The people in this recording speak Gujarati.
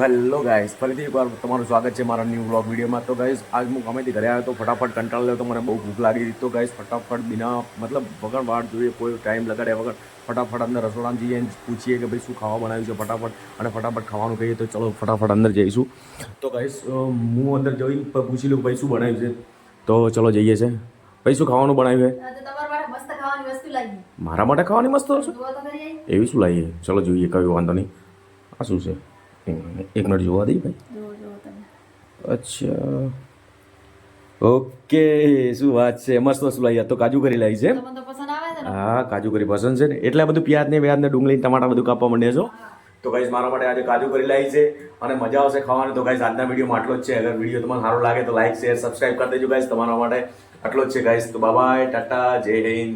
હેલો ગાઈસ, ફરીથી એકવાર તમારું સ્વાગત છે મારા ન્યૂ વ્લોગ વિડીયોમાં. તો ગાઈસ, આજ હું ગમેથી ઘરે આવ્યો તો ફટાફટ કંટાળ લેતો, મને બહુ ભૂખ લાગી હતી. તો ગાઈસ, ફટાફટ બિના મતલબ વગર વાટ જોઈએ, કોઈ ટાઈમ લગાડ્યા વગર ફટાફટ અંદર રસોડામાં જઈએ અને પૂછીએ કે ભાઈ શું ખાવા બનાવ્યું છે ફટાફટ, અને ફટાફટ ખાવાનું કહીએ તો ચલો ફટાફટ અંદર જઈશું. તો ગાઈસ, હું અંદર જઈને પૂછી લઉં ભાઈ શું બનાવ્યું છે. તો ચલો જઈએ છે. ભાઈ શું ખાવાનું બનાવ્યું છે? મારા માટે ખાવાની મસ્ત હશે એવી શું લાવીએ? ચલો જોઈએ, કયો વાંધો નહીં. આ શું છે? એક મિનિટ જોવા દઈ ભાઈ. અચ્છા, ઓકે, શું વાત છે, મસ્ત વસ્તુ લાવી. તો કાજુ કરી લાવી છે. હા, કાજુ કરી પસંદ છે ને, એટલે બધું પ્યાજ ને વ્યાજ ને ડુંગળી ટમાટા બધું કાપવા માંડ્યા છો. તો ગાઈસ, મારા માટે આજે કાજુ કરી લાવી છે અને મજા આવશે ખાવાની. તો ગાઈસ, આજના વિડીયોમાં આટલો જ છે. અગર વિડીયો તમને સારો લાગે તો લાઈક શેર સબસ્ક્રાઈબ કરી દેજો ગાઈસ. તમારા માટે આટલો જ છે ગાઈસ. તો બાય બાય, ટાટા, જય હિન્દ.